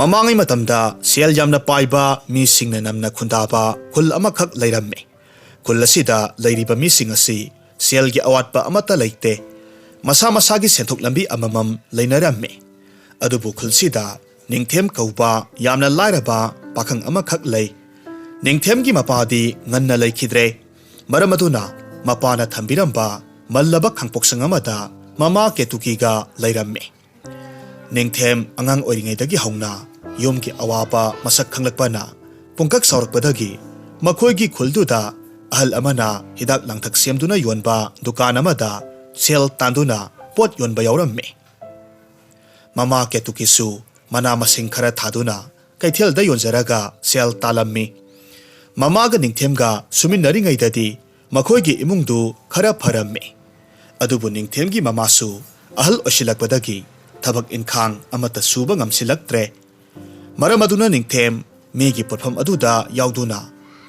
Mamangai matamda sel yamna paiba mi singna namna khundaba khul amakhak leiramme. Khul asida leiriba mi sing asi sel gi awatpa amata leite. Masa masagi senthok lambi amamam leinaramme. Adubu khul sida ningthem kauba yamna lairaba pakhang amakhak lei. Ningthem gi mapadi nganna leikhidre. Maramaduna mapana thambiramba mallaba khangpoksang amada mama ketukiga leiramme. Ningthem angang oiringaidagi hauna yomgi awaba masak khanglakpana pungkak saurakpadagi makhoigi khulduda ahal amana hidak langthak semduna yonba dukan amada sel tanduna pot yonba yauramme. Mama ketukisu mana masing khara thaduna kaithelda yonjaraga sel talammi. Mamaga ningthemga suminnaringaidadi makhoigi imungdu khara pharamme. Adubu ningthemgi mamasu ahal osilakpadagi tabak inkhang amata suba ngamsilaktre. Maramaduna ningthem megi potpham aduda yauduna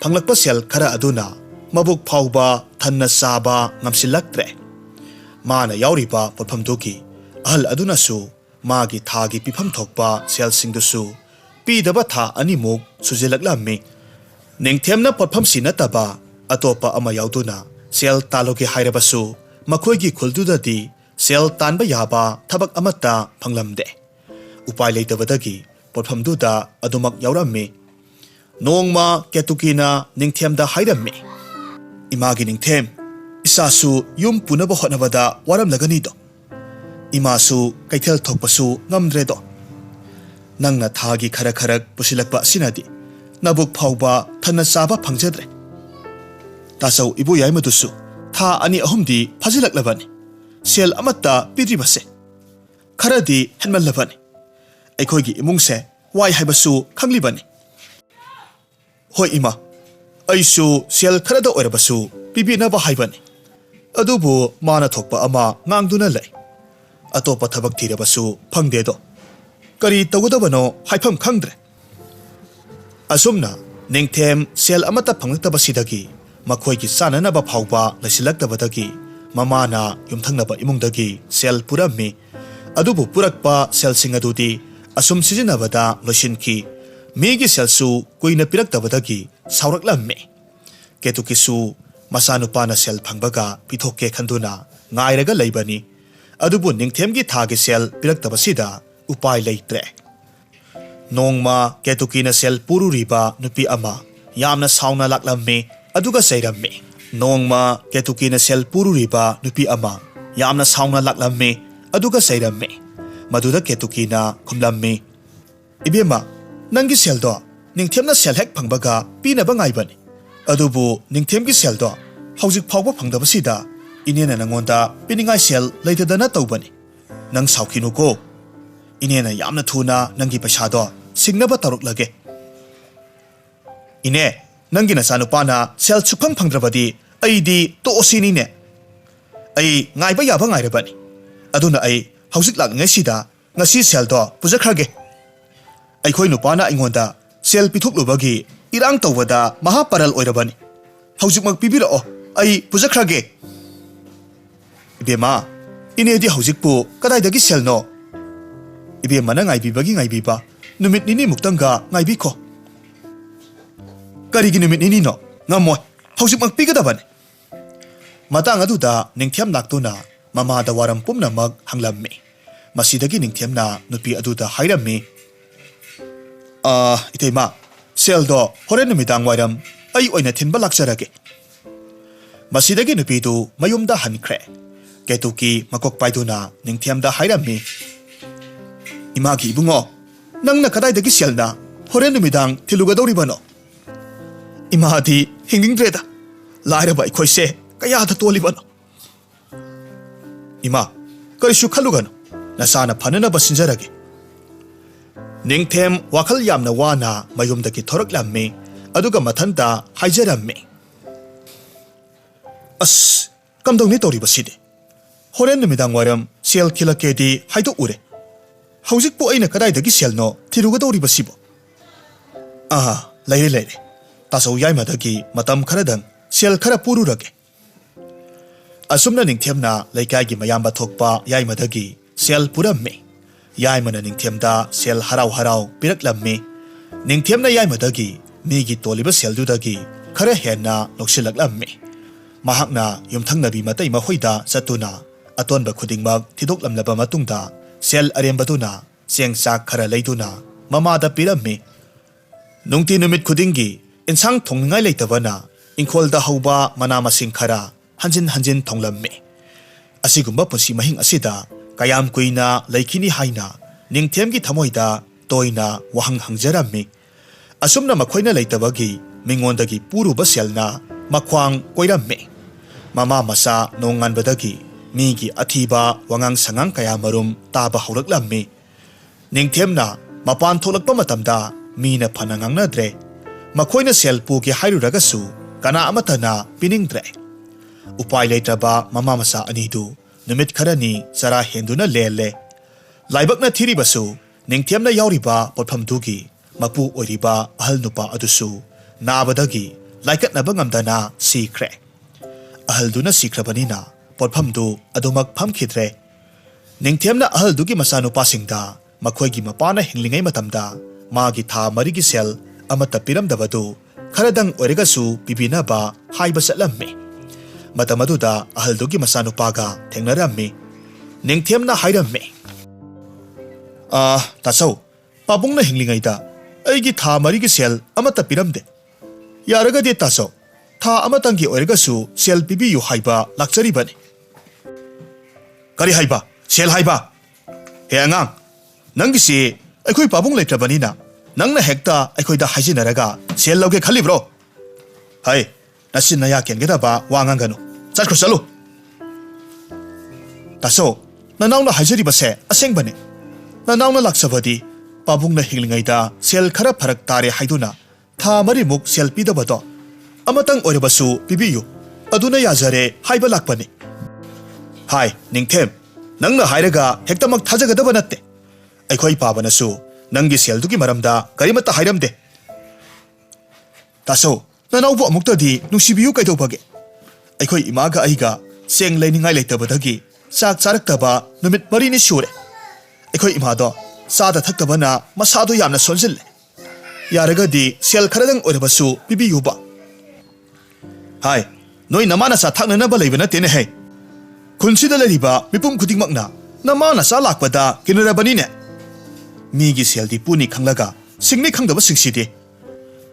phanglakpa sel khara aduna mabuk phauba thanna saba ngamsilaktre. Mana yauriba potpham duki ahal aduna su magi thagi pifam thokpa sel singdusu pidaba tha animuk sujilaklammi. Ningthemna potpham sinataba atopa ama yauduna sel talogi hairabasu makhoigi khuldudadi sel tanba yaba thabak amata phanglamde. Upai leitabadagi potphamduda adumak yauramme. Nongma ketukina ningthemda hairamme. Imagi ningthem isasu yum punaba hotnabada waramlagani do. Imasu kaithel thokpasu ngamdre do. Nangna thagi khara kharak pusilakpa sinadi nabuk phauba thanna saba phangjadre. Tasau ibu yaimadusu tha ani ahumdi phajilaklabani. Sel amata pidribase kharadi henmallabani aikhoigi imungse wai haibasu khanglibani. Hoi ima aisu sel kharada oirabasu pibinaba haibani. Adubu mana thokpa ama ngangduna lei. Atopa thabak thirabasu phangde do. Kari tawudabano haifam khangdre. Asumna ningthem sel amata phanglaktaba makhoigi sananaba phauba laisilaktabadagi mamana yumthangnaba imungdagi sel purammi. Adubu purakpa sel singadudi asum sijinabada losinki megi selsu kuina piraktabadagi sauraklammi. Ketukisu masanupana sel phangbaga pithokke khanduna ngairaga leibani. Adubu ningthemgi thagi sel piraktabasida upai leitre. Nongma ketukina sel pururiba nupi ama yamna sauna laklammi aduga sairammi. Nongma ketukina sel pururiba nupi ama yamna sauna laklammi aduga sairammi. Maduda ketukina khumlammi. Ibema nangi sel do ningthemna sel hek phangbaga pinaba ngaibani. Adubu ningthemgi sel do haujik phawba phangdabasida inena nangonda piningai sel leitadana tawbani. Nang saukhinu ko inena yamna thuna nangi paisa do singnaba taruklage. Ine nangi nasanupana sel sukhang phangdrabadi aidi to osini ne. Ai ngaiba yaba ngairabani. Aduna ai haujik lakngai sida ngasi sel do pujakhrage. Aikhoi nupana aingonda sel pithuklubagi irang tawbada mahaparal oirabani. Haujik mak pibirao ai pujakhrage. Ibema inedi haujikpu kadaidagi sel no. Ibema na ngaibiba numit nini muktanga ngaibiko. Karigi numit nini no ngamoy haujik mak pigadabani. Matang aduda ningthem laktuna mamada waram pumnamak hanglammi. Masidagi ningthemna nupi aduda hairammi. Itema sel do horen numidang wairam ai oina thinba lakjarage. Masidagi nupidu mayumda hankre. Ketuki makok paiduna ningthemda hairammi. Imagi ibungo nangna kadaidagi selna horen numidang thilugadoribano. Imadi hingingdreda lairaba ikhoise kayada tolibano. Ima karishu khalugano nasana phanana basinjarage. Ningthem wakhal yamna wana mayumdagi thoraklammi aduga mathanta haijarammi. As kamdongni toribaside horen numidang waram sel khilakedi haido ure. Haujikpu aina kadaidagi selno thirugadoribasibo. Leire tasau yaimadagi matam kharadang sel khara pururage. Asumna ningthemna laikagi mayamba thokpa yaimadagi sel purammi. Yaimana Ningthemda sel harau harau piraklammi. Ningthemna yaimadagi migi toliba seldudagi khara henna loksilaklammi. Mahakna yumthangnabi matai mahoida satuna atonba khudingmak thidoklamlaba matungda sel arembaduna sengsak khara leiduna mamada pirammi. Nungti numit khudingi insang thongngai leitabana ingkholda hauba mana masing khara hanjin hanjin thonglammi. Asigumba punsi mahing asida kayam kuina laikini haina Ningthemgi thamoida toina wahang hangjarammi. Asumna makhoina leitabagi mingondagi puruba selna makhwang koirammi. Mama masa nonganbadagi migi athiba wangang sangang kaya marum taba hauraklammi. Ningthemna mapan tholakpa matamda mina phana ngangnadre. Makhoina sel pugi hairuragasu kana amatana piningdre. Upai leitraba mama masa anidu numit kharani sara henduna lele. Laibakna thiribasu Ningthemna yauriba potphamdugi mapu oiriba ahal nupa adusu nabadagi laikatnaba ngamdana sikre. Ahalduna sikrabanina potphamdu adumak phamkhidre. Ningthemna ahaldugi masanupasingda makhoigi mapana hinglingai matamda magi tha marigi sel amata piramdabadu kharadang oiregasu pibinaba haiba satlamme. Matamaduda ahaldugi masanupaga thengnarammi. Ningthemna hairamme. Tasau, pabungna hinglingaida aigi tha marigi sel amata piramde. Yaragade tasau, tha amatangi oiregasu sel pibiyu haiba lakcharibani. Kari haiba, sel haiba. He angang, nangisi aikoi pabung leitrabanina nangna hekta aikoida haijinaraga sel lauge khalibro. Hai, nasin naya kengedaba wanganganu. Chatkro chalu. Tasau, nanauna haijiribase asengbane. Nanauna laksabadi pabungna hinglingaida sel khara pharak tare haiduna tha marimuk sel pidabado amatang oirabasu pibiyu aduna yazare haiba lakpani. Hai Ningthem, nangna hairaga hektamak thajagadaba natte. Aikoi pabanasu nangi seldugi maramda karimata hairamde. Tasau, nanaubu amuktadi nungsibiyu kaidobage. Aikoi imaga aiga seng leiningai leitabadagi sak charaktaba numit marini sure. Aikoi imado sada thaktabana masado yamna sonjille. Yaragadi sel kharadang oirabasu pibiyuba. Hai, noi namana sa thaknanaba leibana tene hai. Kunsida leriba mipum khudingmakna namana sa lakpada kinarabanine. Migi seldi puni khanglaga singni khangdaba singsidi.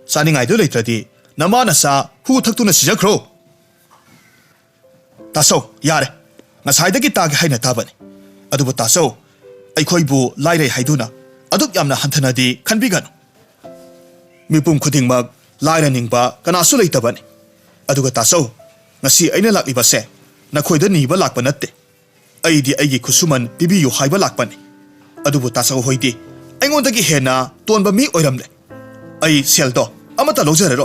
Saningai do leitradi namana sa hu thaktuna sijakro. Tasau, yare. Ngasaidagi tag haina tabani. Adubu tasau aikhoibu lairei haiduna aduk yamna hanthanadi khanbiganu. Mipum khudingmak laira ningba kanasu leitabani. Aduga tasau ngasi aina laklibase nakhoida niba lakpa natte. Aidi aigi khusuman pibiyu haiba lakpani. Adubu tasau hoidi aingondagi hena tonba mi oiramle. Ai seldo amata lojare.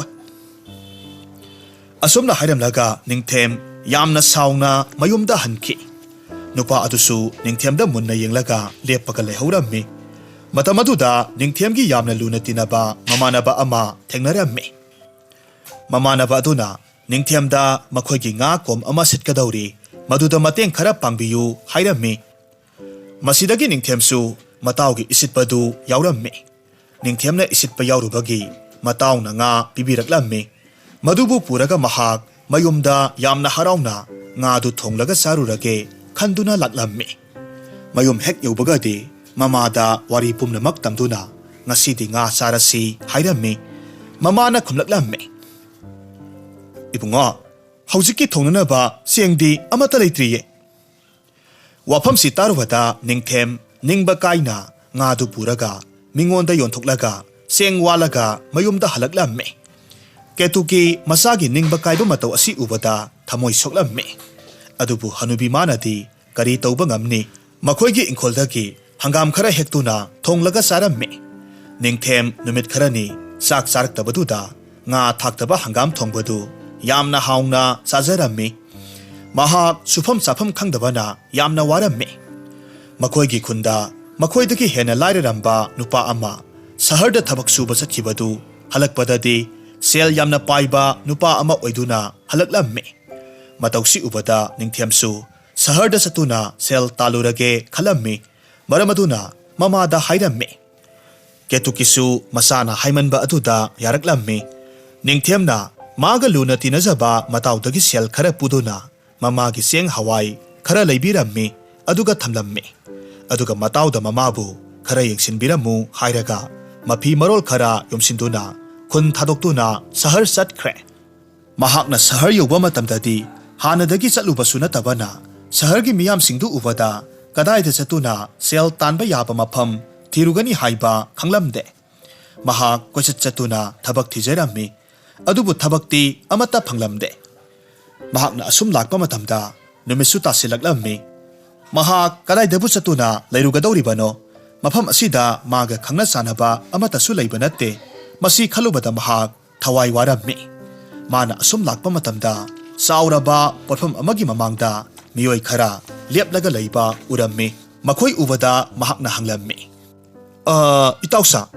Asomna hairamlaga Ningthem yamna sauna mayumda hanki. Nupa adusu Ningthemda munna yenglaga lepaga lehaurammi. Matamaduda Ningthemgi yamna luna tinaba mamanaba ama thengnarammi. Mamanaba aduna Ningthemda makhoigi nga kom ama sitkadauri maduda mateng khara pangbiyu hairammi. Masidagi Ningthemsu mataugi isitpadu yaurammi. Ningthemna isitpa yaurubagi matawna nga pibiraklammi. Madubu puraga mahak mayumda yamna harauna nga du thonglaga sarurage khanduna laklammi. Mayum hek yobagadi mamada wari pumnamak tamduna ngasidi nga sarasi hairammi. Mamana khumlaklammi. Ibunga, haujiki thongnanaba sengdi amata leitriye. Wafam si tarwada Ningthem ningba kaina nga du puraga mingonda yonthoklaga seng walaga mayumda halaklammi. Ketuki masagi ningba kaiba matau asi ubada thamoi soklammi. Adubu hanubi manadi kari tauba ngamni makhoigi ingkholdagi hangam khara hektuna thonglaga sarammi. Ningthem numit kharani sak saraktabaduda nga thaktaba hangam thongbadu yamna haungna sajarammi. Mahak sufam safam khangdabana yamna warammi. Makhoigi khunda makhoidagi hena lairaramba nupa ama saharda thabak suba chakhibadu halakpadadi sel yamna paiba nupa ama oiduna halaklammi. Matausi ubada Ningthemsu saharda satuna sel talurage khalammi. Maramaduna ꯃꯃꯥꯗ ꯍꯥꯏꯔꯝꯃꯤ꯫ ꯀꯦꯇꯨꯀꯤꯁꯨ ꯃꯁꯥꯅ ꯍꯥꯏꯃꯟꯕ ꯑꯗꯨꯗ ꯌꯥꯔꯛꯂꯝꯃꯤ꯫ ꯅꯤꯡꯊꯦꯝꯅ ꯃꯥꯒ ꯂꯨꯅ ꯇꯤꯟꯅꯖꯕ ꯃꯇꯥꯎꯗꯒꯤ ꯁꯦꯜ ꯈꯔ ꯄꯨꯗꯨꯅ ꯃꯃꯥꯒꯤ ꯆꯦꯡ ꯍꯋꯥꯏ ꯈꯔ ꯂꯩꯕꯤꯔꯝꯃꯤ ꯑꯗꯨꯒ ꯊꯝꯂꯝꯃꯤ꯫ ꯑꯗꯨꯒ ꯃꯇꯥꯎꯗ ꯃꯃꯥꯕꯨ ꯈꯔ ꯌꯦꯡꯁꯤꯟꯕꯤꯔꯝꯃꯨ ꯍꯥꯏꯔꯒ ꯃꯐꯤ ꯃꯔꯣꯜ ꯈꯔ ꯌꯣꯝꯁꯤꯟꯗꯨꯅ ꯈꯨꯟ ꯊꯥꯗꯣꯛꯇꯨꯅ ꯁꯍꯔ ꯆꯠꯈ꯭ꯔꯦ꯫ ꯃꯍꯥꯛꯅ ꯁꯍꯔ ꯌꯧꯕ ꯃꯇꯝꯗꯗꯤ ꯍꯥꯟꯅꯗꯒꯤ ꯆꯠꯂꯨꯕꯁꯨ ꯅꯠꯇꯕꯅ ꯁꯍꯔꯒꯤ ꯃꯤꯌꯥꯝꯁꯤꯡꯗꯨ ꯎꯕꯗ ꯀꯗꯥꯏꯗ ꯆꯠꯇꯨꯅ ꯁꯦꯜ ꯇꯥꯟꯕ ꯌꯥꯕ ꯃꯐꯝ ꯊꯤꯔꯨꯒꯅꯤ ꯍꯥꯏꯕ ꯈꯪꯂꯝꯗꯦ꯫ ꯃꯍꯥꯛ ꯀꯣꯏꯆꯠ ꯆꯠꯇꯨꯅ ꯊꯕꯛ ꯊꯤꯖꯔꯝꯃꯤ, ꯑꯗꯨꯕꯨ ꯊꯕꯛꯇꯤ ꯑꯃꯠꯇ ꯐꯪꯂꯝꯗꯦ꯫ ꯃꯍꯥꯛꯅ ꯑꯁꯨꯝ ꯂꯥꯛꯄ ꯃꯇꯝꯗ ꯅꯨꯃꯤꯠꯁꯨ ꯇꯥꯁꯤꯜꯂꯛꯂꯝꯃꯤ꯫ ꯃꯍꯥꯛ ꯀꯗꯥꯏꯗꯕꯨ ꯆꯠꯇꯨꯅ ꯂꯩꯔꯨꯒꯗꯧꯔꯤꯕꯅꯣ? ꯃꯐꯝ ꯑꯁꯤꯗ ꯃꯥꯒ ꯈꯪꯅ ꯆꯥꯟꯅꯕ ꯑꯃꯠꯇꯁꯨ ꯂꯩꯕ ꯅꯠꯇꯦ꯫ ꯃꯁꯤ ꯈꯜꯂꯨꯕꯗ ꯃꯍꯥꯛ ꯊꯋꯥꯏ ꯋꯥꯔꯝꯃꯤ꯫ ꯃꯥꯅ ꯑꯁꯨꯝ ꯂꯥꯛꯄ ꯃꯇꯝꯗ ꯆꯥꯎꯔꯕ ꯄꯣꯠꯐꯝ ꯑꯃꯒꯤ ꯃꯃꯥꯡꯗ ꯃꯤꯑꯣꯏ ꯈꯔ ꯂꯦꯞꯂꯒ ꯂꯩꯕ ꯎꯔꯝꯃꯤ꯫ ꯃꯈꯣꯏ ꯎꯕꯗ ꯃꯍꯥꯛꯅ ꯍꯪꯂꯝꯃꯤ, "ꯏꯇꯥꯎꯁꯥ,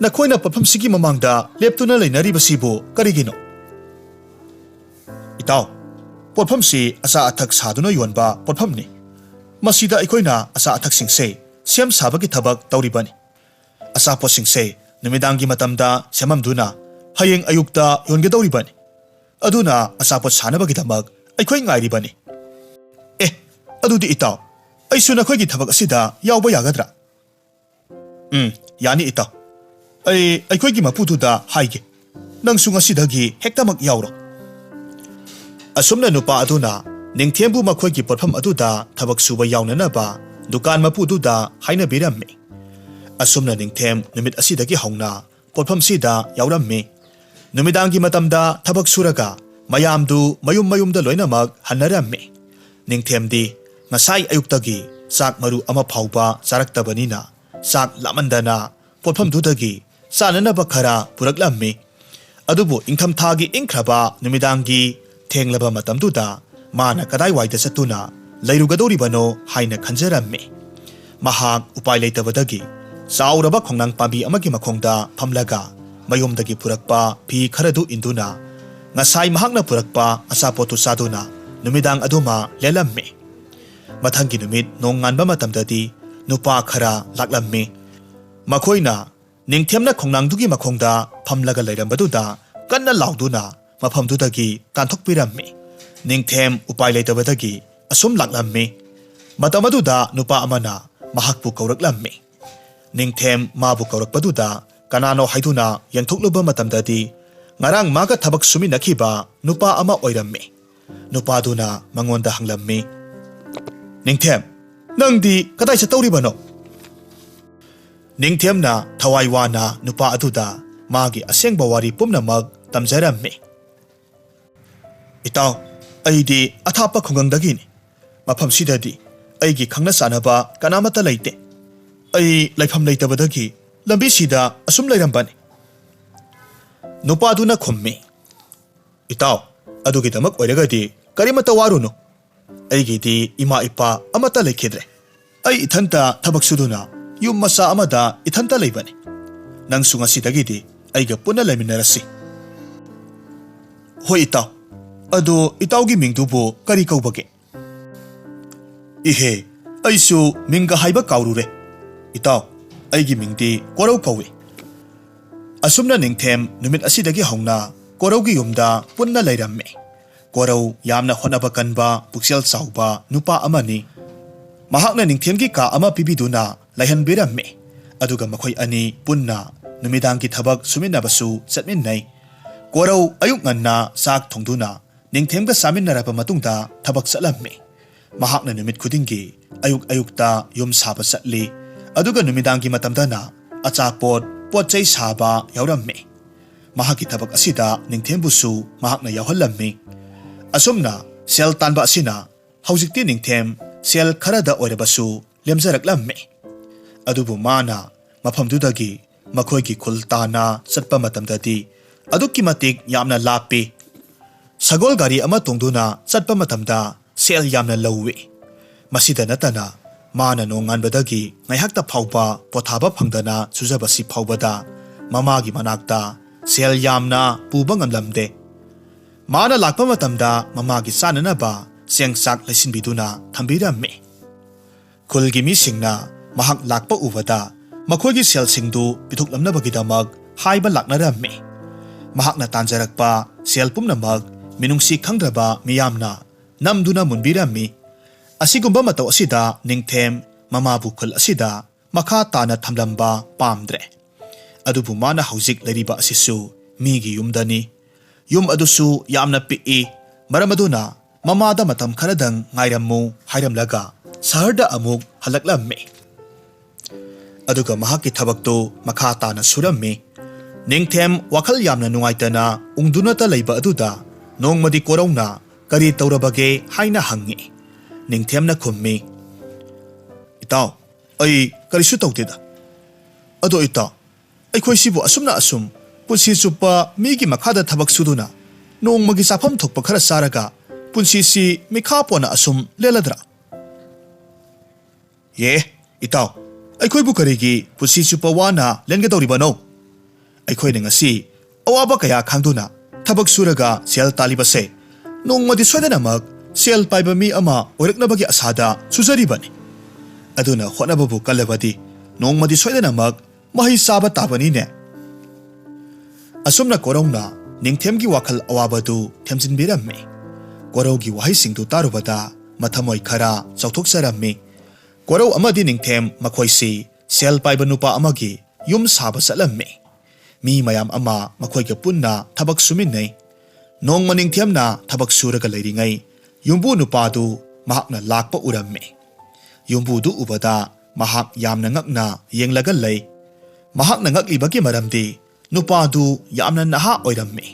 ꯅꯈꯣꯏꯅ ꯄꯣꯠꯐꯝꯁꯤꯒꯤ ꯃꯃꯥꯡꯗ ꯂꯦꯞꯇꯨꯅ ꯂꯩꯅꯔꯤꯕꯁꯤꯕꯨ ꯀꯔꯤꯒꯤꯅꯣ?" "ꯏꯇꯥꯎ, ꯄꯣꯠꯐꯝꯁꯤ ꯑꯆꯥ ꯑꯊꯛ ꯁꯥꯗꯨꯅ ꯌꯣꯟꯕ ꯄꯣꯠꯐꯝꯅꯤ꯫ ꯃꯁꯤꯗ ꯑꯩꯈꯣꯏꯅ ꯑꯆꯥ ꯑꯊꯛꯁꯤꯡꯁꯦ ꯁꯦꯝ ꯁꯥꯕꯒꯤ ꯊꯕꯛ ꯇꯧꯔꯤꯕꯅꯤ꯫ ꯑꯆꯥꯄꯣꯠꯁꯤꯡꯁꯦ ꯅꯨꯃꯤꯗꯥꯡꯒꯤ ꯃꯇꯝꯗ ꯁꯦꯝꯃꯝꯗꯨꯅ ꯍꯌꯦꯡ ꯑꯌꯨꯛꯇ ꯌꯣꯟꯒꯗꯧꯔꯤꯕꯅꯤ꯫ ꯑꯗꯨꯅ ꯑꯆꯥꯄꯣꯠ ꯁꯥꯅꯕꯒꯤꯗꯃꯛ ꯑꯩꯈꯣꯏ ꯉꯥꯏꯔꯤꯕꯅꯤ." "ꯑꯦ, ꯑꯗꯨꯗꯤ ꯏꯇꯥꯎ, ꯑꯩꯁꯨ ꯅꯈꯣꯏꯒꯤ ꯊꯕꯛ ꯑꯁꯤꯗ ꯌꯥꯎꯕ ꯌꯥꯒꯗ꯭ꯔꯥ?" "ꯌꯥꯅꯤ ꯏꯇꯥꯎ, ꯑꯩꯈꯣꯏꯒꯤ ꯃꯄꯨꯗꯨꯗ ꯍꯥꯏꯒꯦ, ꯅꯪꯁꯨ ꯉꯁꯤꯗꯒꯤ ꯍꯦꯛꯇꯃꯛ ꯌꯥꯎꯔꯣ." ꯑꯁꯨꯝꯅ ꯅꯨꯄꯥ ꯑꯗꯨꯅ ꯅꯤꯡꯊꯦꯝꯕꯨ ꯃꯈꯣꯏꯒꯤ ꯄꯣꯠꯐꯝ ꯑꯗꯨꯗ ꯊꯕꯛ ꯁꯨꯕ ꯌꯥꯎꯅꯅꯕ ꯗꯨꯀꯥꯟ ꯃꯄꯨꯗꯨꯗ ꯍꯥꯏꯅꯕꯤꯔꯝꯃꯤ꯫ ꯑꯁꯨꯝꯅ ꯅꯤꯡꯊꯦꯝ ꯅꯨꯃꯤꯠ ꯑꯁꯤꯗꯒꯤ ꯍꯧꯅ ꯄꯣꯠꯐꯝꯁꯤꯗ ꯌꯥꯎꯔꯝꯃꯤ꯫ ꯅꯨꯃꯤꯗꯥꯡꯒꯤ ꯃꯇꯝꯗ ꯊꯕꯛ ꯁꯨꯔꯒ ꯃꯌꯥꯝꯗꯨ ꯃꯌꯨꯝ ꯃꯌꯨꯝꯗ ꯂꯣꯏꯅꯃꯛ ꯍꯟꯅꯔꯝꯃꯤ꯫ ꯅꯤꯡꯊꯦꯝꯗꯤ ꯉꯁꯥꯏ ꯑꯌꯨꯛꯇꯒꯤ ꯆꯥꯛ ꯃꯔꯨ ꯑꯃ ꯐꯥꯎꯕ ꯆꯥꯔꯛꯇꯕꯅꯤꯅ ꯆꯥꯛ ꯂꯥꯃꯟꯗꯅ ꯄꯣꯠꯐꯝꯗꯨꯗꯒꯤ ꯆꯥꯅꯅꯕ ꯈꯔ ꯄꯨꯔꯛꯂꯝꯃꯤ꯫ ꯑꯗꯨꯕꯨ ꯏꯪꯊꯝꯊꯥꯒꯤ ꯏꯪꯈ꯭ꯔꯕ ꯅꯨꯃꯤꯗꯥꯡꯒꯤ ꯊꯦꯡꯂꯕ ꯃꯇꯝꯗꯨꯗ ꯃꯥꯅ ꯀꯗꯥꯏꯋꯥꯏꯗ ꯆꯠꯇꯨꯅ ꯂꯩꯔꯨꯒꯗꯧꯔꯤꯕꯅꯣ ꯍꯥꯏꯅ ꯈꯟꯖꯔꯝꯃꯤ꯫ ꯃꯍꯥꯛ ꯎꯄꯥꯏ ꯂꯩꯇꯕꯗꯒꯤ ꯆꯥꯎꯔꯕ ꯈꯣꯡꯅꯥꯡ ꯄꯥꯝꯕꯤ ꯑꯃꯒꯤ ꯃꯈꯣꯡꯗ ꯐꯝꯂꯒ ꯃꯌꯨꯝꯗꯒꯤ ꯄꯨꯔꯛꯄ ꯐꯤ ꯈꯔꯗꯨ ꯏꯟꯗꯨꯅ ꯉꯁꯥꯏ ꯃꯍꯥꯛꯅ ꯄꯨꯔꯛꯄ ꯑꯆꯥꯄꯣꯠꯇꯨ ꯆꯥꯗꯨꯅ ꯅꯨꯃꯤꯗꯥꯡ ꯑꯗꯨꯃ ꯂꯦꯜꯂꯝꯃꯤ꯫ ꯃꯊꯪꯒꯤ ꯅꯨꯃꯤꯠ ꯅꯣꯡ ꯉꯥꯟꯕ ꯃꯇꯝꯗꯗꯤ ꯅꯨꯄꯥ ꯈꯔ ꯂꯥꯛꯂꯝꯃꯤ꯫ ꯃꯈꯣꯏꯅ ꯅꯤꯡꯊꯦꯝꯅ ꯈꯣꯡꯅꯥꯡꯗꯨꯒꯤ ꯃꯈꯣꯡꯗ ꯐꯝꯂꯒ ꯂꯩꯔꯝꯕꯗꯨꯗ ꯀꯟꯅ ꯂꯥꯎꯗꯨꯅ ꯃꯐꯝꯗꯨꯗꯒꯤ ꯇꯥꯟꯊꯣꯛꯄꯤꯔꯝꯃꯤ꯫ ꯅꯤꯡꯊꯦꯝ ꯎꯄꯥꯏ ꯂꯩꯇꯕꯗꯒꯤ ꯑꯁꯨꯝ ꯂꯥꯛꯂꯝꯃꯤ꯫ ꯃꯇꯝ ꯑꯗꯨꯗ ꯅꯨꯄꯥ ꯑꯃꯅ ꯃꯍꯥꯛꯄꯨ ꯀꯧꯔꯛꯂꯝꯃꯤ꯫ ꯅꯤꯡꯊꯦꯝ ꯃꯥꯕꯨ ꯀꯧꯔꯛꯄꯗꯨꯗ ꯀꯅꯥꯅꯣ ꯍꯥꯏꯗꯨꯅ ꯌꯦꯡꯊꯣꯛꯂꯨꯕ ꯃꯇꯝꯗꯗꯤ ꯉꯔꯥꯡ ꯃꯥꯒ ꯊꯕꯛ ꯁꯨꯃꯤꯟꯅꯈꯤꯕ ꯅꯨꯄꯥ ꯑꯃ ꯑꯣꯏꯔꯝꯃꯤ꯫ ꯅꯨꯄꯥꯗꯨꯅ ꯃꯉꯣꯟꯗ ꯍꯪꯂꯝꯃꯤ, "ꯅꯤꯡꯊꯦꯝ, ꯅꯪꯗꯤ ꯀꯗꯥꯏ ꯆꯠꯇꯧꯔꯤꯕꯅꯣ?" ꯅꯤꯡꯊꯦꯝꯅ ꯊꯋꯥꯏ ꯋꯥꯅ ꯅꯨꯄꯥ ꯑꯗꯨꯗ ꯃꯥꯒꯤ ꯑꯁꯦꯡꯕ ꯋꯥꯔꯤ ꯄꯨꯝꯅꯃꯛ ꯇꯝꯖꯔꯝꯃꯤ꯫ "ꯏꯇꯥꯎ, ꯑꯩꯗꯤ ꯑꯊꯥꯞꯄ ꯈꯨꯡꯒꯪꯗꯒꯤꯅꯤ꯫ ꯃꯐꯝꯁꯤꯗꯗꯤ ꯑꯩꯒꯤ ꯈꯪꯅ ꯆꯥꯟꯅꯕ ꯀꯅꯥꯃꯠꯇ ꯂꯩꯇꯦ꯫ ꯑꯩ ꯂꯩꯐꯝ ꯂꯩꯇꯕꯗꯒꯤ ꯂꯝꯕꯤꯁꯤꯗ ꯑꯁꯨꯝ ꯂꯩꯔꯝꯕꯅꯤ." ꯅꯨꯄꯥꯗꯨꯅ ꯈꯨꯝꯃꯤ, "ꯏꯇꯥꯎ, ꯑꯗꯨꯒꯤꯗꯃꯛ ꯑꯣꯏꯔꯒꯗꯤ ꯀꯔꯤꯃꯠꯇ ꯋꯥꯔꯨꯅꯨ꯫ ꯑꯩꯒꯤꯗꯤ ꯏꯃꯥ ꯏꯄꯥ ꯑꯃꯠꯇ ꯂꯩꯈꯤꯗ꯭ꯔꯦ꯫ ꯑꯩ ꯏꯊꯟꯇ ꯊꯕꯛ ꯁꯨꯗꯨꯅ ꯌꯨꯝ ꯃꯆꯥ ꯑꯃꯗ ꯏꯊꯟꯇ ꯂꯩꯕꯅꯤ꯫ ꯅꯪꯁꯨ ꯉꯁꯤꯗꯒꯤꯗꯤ ꯑꯩꯒ ꯄꯨꯟꯅ ꯂꯩꯃꯤꯟꯅꯔꯁꯤ." "ꯍꯣꯏ ꯏꯇꯥꯎ, ꯑꯗꯣ ꯏꯇꯥꯎꯒꯤ ꯃꯤꯡꯗꯨꯕꯨ ꯀꯔꯤ ꯀꯧꯕꯒꯦ?" "ꯏꯍꯦ, ꯑꯩꯁꯨ ꯃꯤꯡꯒ ꯍꯥꯏꯕ ꯀꯥꯎꯔꯨꯔꯦ꯫ ꯏꯇꯥꯎ, ꯑꯩꯒꯤ ꯃꯤꯡꯗꯤ ꯀꯣꯔꯧ ꯀꯧꯏ." ꯑꯁꯨꯝꯅ ꯅꯤꯡꯊꯦꯝ ꯅꯨꯃꯤꯠ ꯑꯁꯤꯗꯒꯤ ꯍꯧꯅ ꯀꯣꯔꯧꯒꯤ ꯌꯨꯝꯗ ꯄꯨꯟꯅ ꯂꯩꯔꯝꯃꯤ꯫ ꯀꯣꯔꯧ ꯌꯥꯝꯅ ꯍꯣꯠꯅꯕ ꯀꯟꯕ ꯄꯨꯛꯆꯦꯜ ꯆꯥꯎꯕ ꯅꯨꯄꯥ ꯑꯃꯅꯤ꯫ ꯃꯍꯥꯛꯅ ꯅꯤꯡꯊꯦꯝꯒꯤ ꯀꯥ ꯑꯃ ꯄꯤꯕꯤꯗꯨꯅ ꯂꯩꯍꯟꯕꯤꯔꯝꯃꯤ꯫ ꯑꯗꯨꯒ ꯃꯈꯣꯏ ꯑꯅꯤ ꯄꯨꯟꯅ ꯅꯨꯃꯤꯗꯥꯡꯒꯤ ꯊꯕꯛ ꯁꯨꯃꯤꯟꯅꯕꯁꯨ ꯆꯠꯃꯤꯟꯅꯩ꯫ ꯀꯣꯔꯧ ꯑꯌꯨꯛ ꯉꯟꯅ ꯆꯥꯛ ꯊꯣꯡꯗꯨꯅ ꯅꯤꯡꯊꯦꯝꯒ ꯆꯥꯃꯤꯟꯅꯔꯕ ꯃꯇꯨꯡꯗ ꯊꯕꯛ ꯆꯠꯂꯝꯃꯤ꯫ ꯃꯍꯥꯛꯅ ꯅꯨꯃꯤꯠ ꯈꯨꯗꯤꯡꯒꯤ ꯑꯌꯨꯛ ꯑꯌꯨꯛꯇ ꯌꯨꯝ ꯁꯥꯕ ꯆꯠꯂꯤ꯫ ꯑꯗꯨꯒ ꯅꯨꯃꯤꯗꯥꯡꯒꯤ ꯃꯇꯝꯗꯅ ꯑꯆꯥꯄꯣꯠ ꯄꯣꯠꯆꯩ ꯁꯥꯕ ꯌꯥꯎꯔꯝꯃꯤ꯫ ꯃꯍꯥꯛꯀꯤ ꯊꯕꯛ ꯑꯁꯤꯗ ꯅꯤꯡꯊꯦꯝꯕꯨꯁꯨ ꯃꯍꯥꯛꯅ ꯌꯥꯎꯍꯜꯂꯝꯃꯤ꯫ ꯑꯁꯨꯝꯅ ꯁꯦꯜ ꯇꯥꯟꯕ ꯑꯁꯤꯅ ꯍꯧꯖꯤꯛꯇꯤ ꯅꯤꯡꯊꯦꯝ ꯁꯦꯜ ꯈꯔꯗ ꯑꯣꯏꯔꯕꯁꯨ ꯂꯦꯝꯖꯔꯛꯂꯝꯃꯤ꯫ ꯑꯗꯨꯕꯨ ꯃꯥꯅ ꯃꯐꯝꯗꯨꯗꯒꯤ ꯃꯈꯣꯏꯒꯤ ꯈꯨꯜ ꯇꯥꯅ ꯆꯠꯄ ꯃꯇꯝꯗꯗꯤ ꯑꯗꯨꯛꯀꯤ ꯃꯇꯤꯛ ꯌꯥꯝꯅ ꯂꯥꯞꯄꯤ꯫ ꯁꯒꯣꯜ ꯒꯥꯔꯤ ꯑꯃ ꯇꯣꯡꯗꯨꯅ ꯆꯠꯄ ꯃꯇꯝꯗ ꯁꯦꯜ ꯌꯥꯝꯅ ꯂꯧꯏ꯫ ꯃꯁꯤꯗ ꯅꯠꯇꯅ ꯃꯥꯅ ꯅꯣꯡꯉꯥꯟꯕꯗꯒꯤ ꯉꯥꯏꯍꯥꯛꯇ ꯐꯥꯎꯕ ꯄꯣꯊꯥꯕ ꯐꯪꯗꯅ ꯁꯨꯖꯕꯁꯤ ꯐꯥꯎꯕꯗ ꯃꯃꯥꯒꯤ ꯃꯅꯥꯛꯇ ꯁꯦꯜ ꯌꯥꯝꯅ ꯄꯨꯕ ꯉꯝꯂꯝꯗꯦ꯫ ꯃꯥꯅ ꯂꯥꯛꯄ ꯃꯇꯝꯗ ꯃꯃꯥꯒꯤ ꯆꯥꯅꯅꯕ ꯆꯦꯡ ꯆꯥꯛ ꯂꯩꯁꯤꯟꯕꯤꯗꯨꯅ ꯊꯝꯕꯤꯔꯝꯃꯤ꯫ ꯈꯨꯜꯒꯤ ꯃꯤꯁꯤꯡꯅ mahak lakpa ubada makhoi gi sel singdu pithuklamnabagidamag haiba laknarammi mahakna tanjarakpa sel pumnamak minungsi khangdraba miyamna namduna munbirammi asigumba mataw asida ningthem mamabu khul asida makha tana thamlamba pamdre adubu mana haujik leriba asisu migi yumdani yum adusu yamna pi maramaduna mamada matam kharadang ngairammu hairamlaga saharda amuk halaklammi aduga mahaki thabakto makha tana surammi ningthem wakhal yamna nungaitana ungdunata leiba aduda nongmadi korongna kari taurabage haina hangi ningthemna khummi itaw ai karisu tawteda ado itaw aikhoi sibu asumna asum punsi chupa migi makhada thabak suduna nongmagi safam thokpa khara saraga punsi si mikha pona asum leladra ye itaw aikhoi bu karigi punsi chupa wana lenge tawribano aikhoi ngasi awaba kaya khangduna thabak suraga sel talibase nongmadi swadanamak sel paiba mi ama oiraknabagi asada suzaribani aduna honababu kalabadi nongmadi swadanamak mahi saba tabani ne asumna korongna ningthemgi wakhal awabadu themjinbirammi koraugi wahai singdu tarubada mathamoi khara chauthoksarammi korau amadi ningthem makhoisi sel paiba nupa amagi yum saba salammi mi mayam ama makhoiga punna thabak suminnai nongma ningthemna thabak suraga leiringai yumbu nupadu mahakna lakpa urammi yumbu du ubada mahak yamna ngakna yenglaga lei mahakna ngaklibagi maramdi nupadu yamna naha oirammi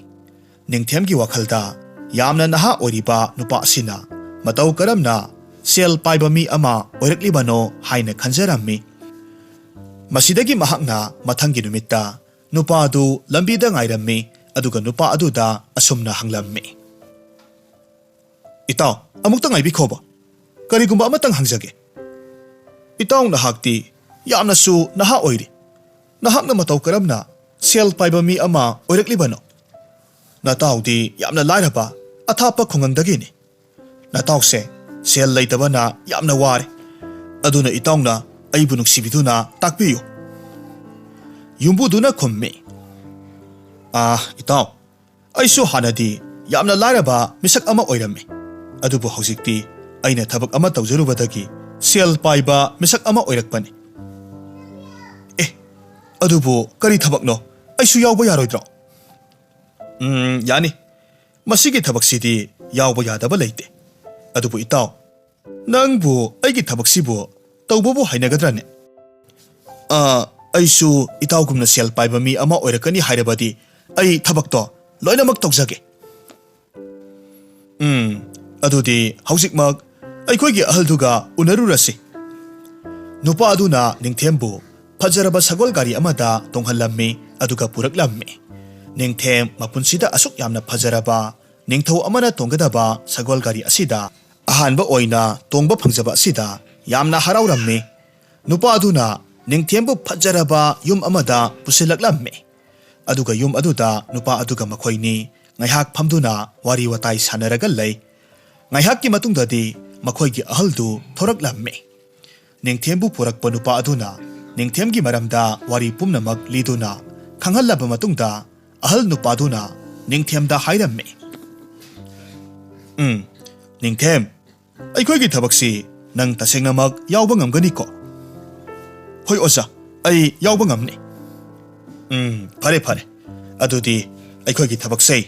ningthemgi wakhalda yamna naha oiriba nupa asina matau karamna sel paiba mi ama oiraklibano haina khanjarammi masidagi mahakna mathangi numitta nupadu lambida ngairammi aduga nupa aduda asumna hanglammi itaw amukta ngaibi khoba karigumba amatang hangjage itaw nahakti yamna su naha oiri nahakna matau karamna sel paiba mi ama oiraklibano natawdi yamna lairaba athapa khungangdagini natawse sel leitabana yamna ware aduna itawna aibu nuksibiduna takpiyu yumbuduna khummi itaw aisu hanadi yamna lairaba misak ama oirammi adubu hojikti aina thabak ama tawjarubadagi sel paiba misak ama oirakpani adubu kari thabakno aisu yawba yaroidro yani masigi thabak sidi yawba yadaba leite adubu itaw nangbu aigi thabak sibu tawbabu hainagadrane aisu itawgumna sel paiba mi ama oirakani hairabadi ai thabakto loinamak tawjage adudi hausikmak aikhoigi ahalduga unarurasi nupa aduna ningthembu fajaraba sagol gari amada tonghallammi aduga puraklammi ningthem mapunsida asuk yamna fajaraba ningthau amana tonggadaba sagol gari asida ahanba oina tongba phangjaba asida yamna haraurammi nupa aduna ningthembu fajaraba yum amada pusilaklammi aduga yum aduda nupa aduga makhoini ngaihak phamduna wari watai sanaraga lei ngaihakki matungdadi makhoigi ahaldu thoraklammi ningthembu purakpa nupa aduna ningthemgi maramda wari pumnamak liduna khanghallaba matungda ahal nupa aduna ningthemda hairammi ningthem aikhoigi thabaksi nang tasengnamak yawba ngamgani ko hoi oza ai yawba ngamni phare phare adudi aikhoigi thabaksei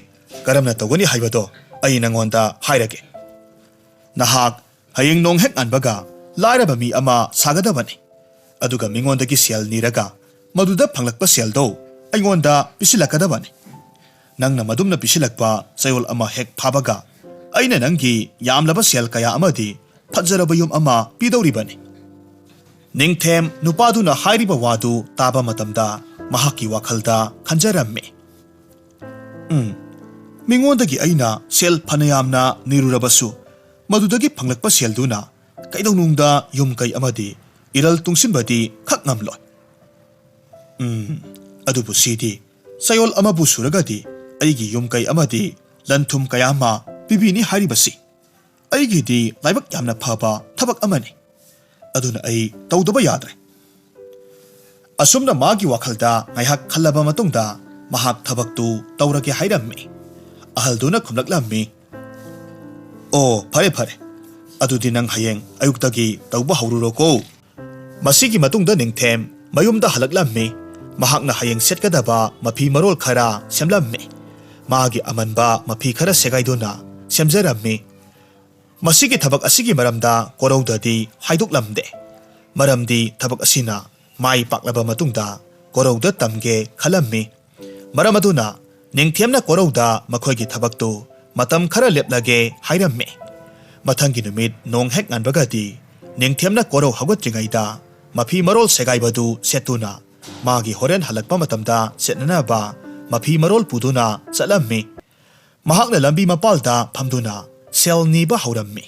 karamna tawgani haibado ai nangonda hairage nahak haying nong hek anbaga lairaba mi ama sagadabani aduga mingondagi sel niraga maduda phanglakpa seldo aingonda pisilakadabani nangna madumna pisilakpa sayol ama hek phabaga aina nangi yamlaba sel kaya amadi fajaraba yum ama pidawribani ningthem nupaduna hairiba wadu taba matamda mahaki wakhalda khanjarammi mingondagi aina sel phanayamna nirurabasu madudagi phanglakpa selduna kaidawnungda yum kai amadi iral tungsinbadi khak ngamloi adubu sidi sayol amabu suragadi aigi yum kai amadi lanthum kayama bibini haribasi aigi di laibak yamna phaba thabak amani aduna ai tawdaba yadre Asumna magi wakhalda ngaihak khallaba matungda mahak thabaktu tawrage hairammi. Ahalduna khumlaklammi. Oh, phare phare. Adudi nang hayeng ayuktagi tawba hawruroko. Masigi matungda ningthem mayumda halaklammi. Mahakna hayeng setkadaba mapi marol khara semlammi. Magi amanba mapi khara segaiduna semjarammi. Masigi thabak asigi maramda korowdadi haiduklamde. Maramdi thabak asina mai paklaba matungda korowda tamge khalammi. Maramaduna ningthiamna korowda makhoigi thabaktu matam khara leplage hairammi. Mathangi numit nong hek nganbagadi ningthiamna korow hagotringaida mapi marol segaibadu setuna magi horen halakpa matamda setnanaba mapi marol puduna chalammi. Mahakna lambi mapalda phamduna sel niba haurammi.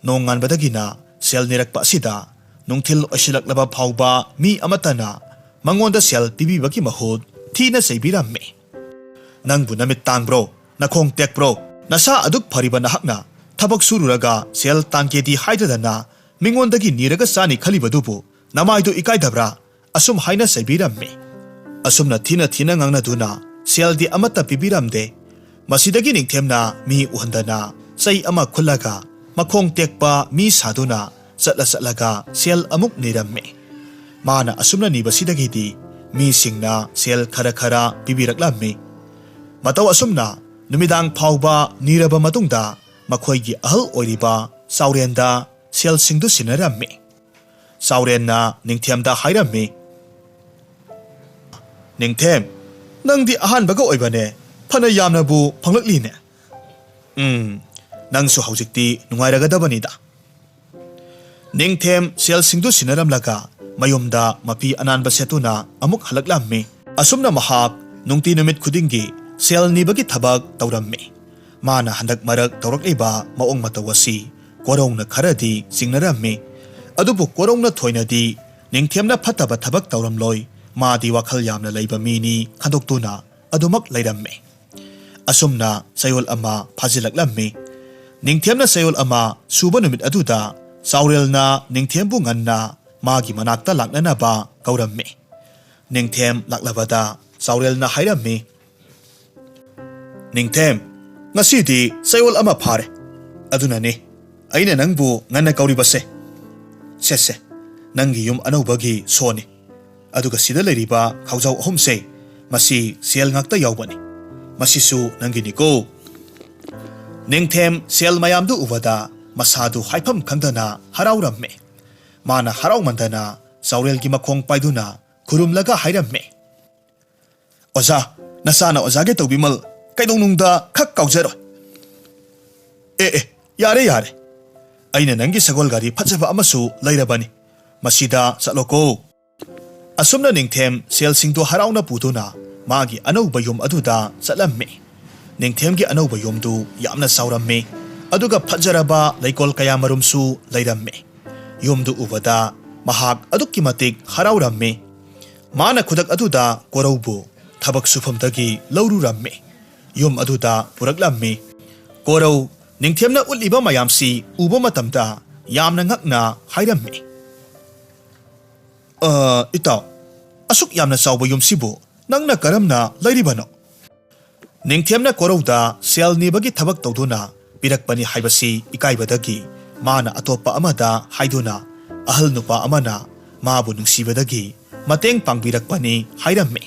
Nong nganbadagina sel nirakpa asida nungthil asilaklaba phauba mi amatana mangonda sel pibibagi mahut thina seibirammi. Nangbu namit tangbro nakhong tekbro nasa aduk phariba nahakna thabak sururaga sel tankedi haidadana mingondagi niraga sani khalibadubu namaidu ikaidabra asum haina seibirammi. Asumna thina thina ngangna duna sel di amata pibiramde. Masidagi ningthemna mi uhandana sei ama khulaga makhong tekpa mi saduna satlaga sel amuk nirammi. Mana asumna nibasidagi di mi singna sel khara khara pibiraklammi. Mataw asumna numidang phauba niraba matungda makhoigi ahal oiriba saurenda sel singdu sinarammi. Saurenna ningthiamda hairammi. Ningthem nangdi ahanbaga oibane phana yamnabu phanglakline. Nangsu haujikti nungairagadabani da. Ningthem sel singdu sinaramlaga mayumda mapi ananba setuna amuk halaklammi. Asumna mahak nungti numit khudingi sel nibagi thabak tawrammi. Mana handak marak tawrakliba maong matawasi korongna kharadi singnarammi. Adubu korongna thoinadi ningthemna phataba thabak tawramloi madi wakhal yamna leiba mini khandoktuna adumak leirammi. Asumna sayol ama phajilaklammi. Ningthiamna sayol ama suba numit aduda saurelna ningthiambu nganna magi manakta laknanaba kaurammi. Ningthem laklabada saurelna hairammi. Ningthem ngasidi sayol ama phare. Adunani aina nangbu nganna kauribase. Sese nangi yum anubagi soni. Aduga sida leiriba khawjau ahumse masi sel ngakta yaubani. Masisu nangini ko. Ningthem sel mayamdu ubada masadu haifam kangdana harauramme. Mana harau mandana saurelgi makhong paiduna kurumlaga hairamme. Oza nasana ozage tawbimal kaidongnungda khak kaujero. Yare yare. Aina nangi sagol gari phajaba amasu lairabani. Masida satloko. Asumna ningthem sel singdu harauna puduna magi anauba yum aduda satlamme. Ningthemgi anauba yumdu yamna sauramme. Aduga phajaraba leikol kaya marumsu lairamme. Yumdu ubada mahak adukki matik harauramme. Mana khudak aduda koraubu thabak sufamdagi laururamme. Yum aduda puraklamme. Korau ningthemna uliba mayamsi uba matamda yamna ngakna hairamme. Itaw asuk yamna sauba yumsibu nangna karamna lairibano. Ningthiamna korowda sel nibagi thabak tawduna pirakpani haibasi ikaibadagi mana atopa amada haiduna ahal nupa amana mabu nungsibadagi mateng pangbirakpani hairamme.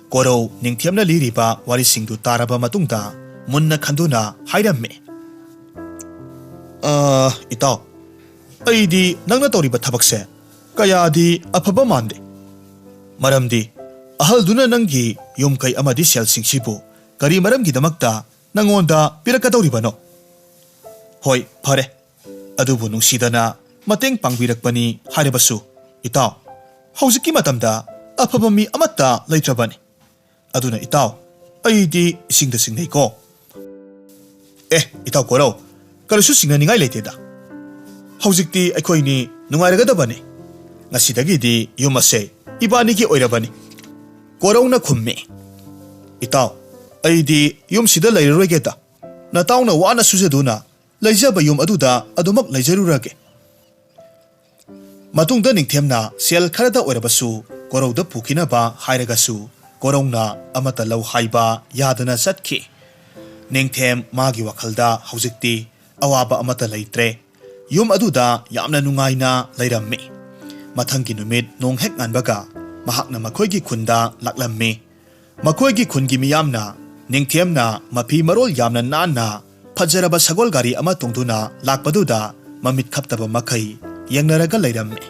Korow ningthiamna liriba wari singdu taraba matungda munna khanduna hairamme. Itaw aidi nangna tawriba thabakse kayadi afaba mande. Maramdi ahalduna nangi yumkai amadi sel singsibu kari maramgidamakta nangonda pirakadawribano. Hoi phare adubu nungsidana mateng pangbirakpani hairebasu itaw haujiki matamda afaba mi amatta leitrabani. Aduna itaw aidi isingda singnei ko. Itaw korow karisu singnaningai leiteda. Haujikti aikhoini nungairagadabani. Ngasidagidi yumase ibaniki oirabani. Korowna khummi. Itaw aidi yum sida leiroigeda. Natawna wana sujaduna leijaba yum aduda adumak leijarurage. Matungda ningthemna sel kharada oirabasu ꯀꯣꯔꯧꯗ ꯄꯨꯈꯤꯅꯕ ꯍꯥꯏꯔꯒꯁꯨ ꯀꯣꯔꯧꯅ ꯑꯃꯠꯇ ꯂꯧ ꯍꯥꯏꯕ ꯌꯥꯗꯅ ꯆꯠꯈꯤ꯫ ꯅꯤꯡꯊꯦꯝ ꯃꯥꯒꯤ ꯋꯥꯈꯜꯗ ꯍꯧꯖꯤꯛꯇꯤ ꯑꯋꯥꯕ ꯑꯃꯠꯇ ꯂꯩꯇ꯭ꯔꯦ꯫ ꯌꯨꯝ ꯑꯗꯨꯗ ꯌꯥꯝꯅ ꯅꯨꯡꯉꯥꯏꯅ ꯂꯩꯔꯝꯃꯤ꯫ ꯃꯊꯪꯒꯤ ꯅꯨꯃꯤꯠ ꯅꯣꯡ ꯍꯦꯛ ꯉꯥꯟꯕꯒ ꯃꯍꯥꯛꯅ ꯃꯈꯣꯏꯒꯤ ꯈꯨꯟꯗ ꯂꯥꯛꯂꯝꯃꯤ꯫ ꯃꯈꯣꯏꯒꯤ ꯈꯨꯟꯒꯤ ꯃꯤꯌꯥꯝꯅ ꯅꯤꯡꯊꯦꯝꯅ ꯃꯐꯤ ꯃꯔꯣꯜ ꯌꯥꯝꯅ ꯅꯥꯟꯅ ꯐꯖꯔꯕ ꯁꯒꯣꯜ ꯒꯥꯔꯤ ꯑꯃ ꯇꯣꯡꯗꯨꯅ ꯂꯥꯛꯄꯗꯨꯗ ꯃꯃꯤꯠ ꯈꯞꯇꯕ ꯃꯈꯩ ꯌꯦꯡꯅꯔꯒ ꯂꯩꯔꯝꯃꯤ꯫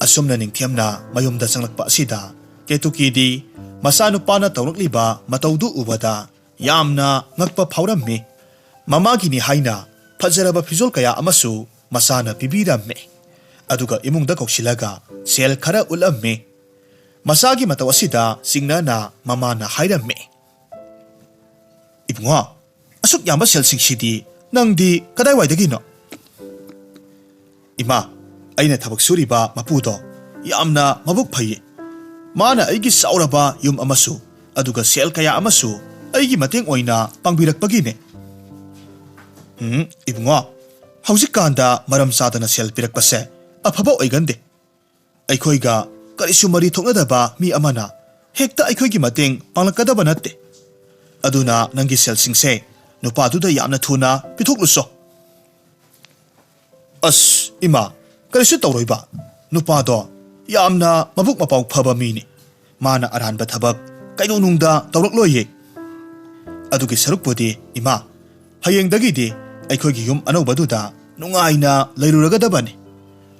ꯑꯁꯨꯝꯅ ꯅꯤꯡꯊꯦꯝꯅ ꯃꯌꯨꯝꯗ ꯆꯪꯂꯛꯄ ꯑꯁꯤꯗ ꯀꯦꯇꯨꯀꯤꯗꯤ ꯃꯆꯥꯅꯨꯄꯥꯅ ꯇꯧꯔꯛꯂꯤꯕ ꯃꯇꯧꯗꯨ ꯎꯕꯗ ꯌꯥꯝꯅ ꯉꯛꯄ ꯐꯥꯎꯔꯝꯃꯤ꯫ ꯃꯃꯥꯒꯤꯅꯤ ꯍꯥꯏꯅ ꯐꯖꯔꯕ ꯐꯤꯖꯣꯜ ꯀꯌꯥ ꯑꯃꯁꯨ ꯃꯆꯥꯅ ꯄꯤꯕꯤꯔꯝꯃꯤ꯫ ꯑꯗꯨꯒ ꯏꯃꯨꯡꯗ ꯀꯧꯁꯤꯜꯂꯒ ꯁꯦꯜ ꯈꯔ ꯎꯠꯂꯝꯃꯤ꯫ ꯃꯆꯥꯒꯤ ꯃꯇꯧ ꯑꯁꯤꯗ ꯆꯤꯡꯅꯅ ꯃꯃꯥꯅ ꯍꯥꯏꯔꯝꯃꯤ, "ꯏꯕꯨꯡꯉꯣ, ꯑꯁꯨꯛ ꯌꯥꯝꯕ ꯁꯦꯜꯁꯤꯡꯁꯤꯗꯤ ꯅꯪꯗꯤ ꯀꯗꯥꯏꯋꯥꯏꯗꯒꯤꯅꯣ?" "ꯏꯃꯥ, ꯑꯩꯅ ꯊꯕꯛ ꯁꯨꯔꯤꯕ ꯃꯄꯨꯗꯣ ꯌꯥꯝꯅ ꯃꯕꯨꯛ ꯐꯩꯌꯦ꯫ ꯃꯥꯅ ꯑꯩꯒꯤ ꯆꯥꯎꯔꯕ ꯌꯨꯝ ꯑꯃꯁꯨ ꯑꯗꯨꯒ ꯁꯦꯜ ꯀꯌꯥ ꯑꯃꯁꯨ ꯑꯩꯒꯤ ꯃꯇꯦꯡ ꯑꯣꯏꯅ ꯄꯥꯡꯕꯤꯔꯛꯄꯒꯤꯅꯦ." "ꯏꯕꯨꯡꯉꯣ, ꯍꯧꯖꯤꯛꯀꯥꯟꯗ ꯃꯔꯝ ꯆꯥꯗꯅ ꯁꯦꯜ ꯄꯤꯔꯛꯄꯁꯦ ꯑꯐꯕ ꯑꯣꯏꯒꯟꯗꯦ꯫ ꯑꯩꯈꯣꯏꯒ ꯀꯔꯤꯁꯨ ꯃꯔꯤ ꯊꯣꯛꯅꯗꯕ ꯃꯤ ꯑꯃꯅ ꯍꯦꯛꯇ ꯑꯩꯈꯣꯏꯒꯤ ꯃꯇꯦꯡ ꯄꯥꯡꯂꯛꯀꯗꯕ ꯅꯠꯇꯦ꯫ ꯑꯗꯨꯅ ꯅꯪꯒꯤ ꯁꯦꯜꯁꯤꯡꯁꯦ ꯅꯨꯄꯥꯗꯨꯗ ꯌꯥꯝꯅ ꯊꯨꯅ ꯄꯤꯊꯣꯛꯂꯨꯆꯣ." "ꯑꯁ ꯏꯃꯥ, ꯀꯔꯤꯁꯨ ꯇꯧꯔꯣꯏꯕ꯫ ꯅꯨꯄꯥꯗꯣ ꯌꯥꯝꯅ ꯃꯕꯨꯛ ꯃꯄꯥꯎ ꯐꯕ ꯃꯤꯅꯤ꯫ ꯃꯥꯅ ꯑꯔꯥꯟꯕ ꯊꯕꯛ ꯀꯩꯗꯧꯅꯨꯡꯗ ꯇꯧꯔꯛꯂꯣꯏꯌꯦ꯫ ꯑꯗꯨꯒꯤ ꯁꯔꯨꯛꯄꯨꯗꯤ ꯏꯃꯥ, ꯍꯌꯦꯡꯗꯒꯤꯗꯤ ꯑꯩꯈꯣꯏꯒꯤ ꯌꯨꯝ ꯑꯅꯧꯕꯗꯨꯗ ꯅꯨꯡꯉꯥꯏꯅ ꯂꯩꯔꯨꯔꯒꯗꯕꯅꯤ꯫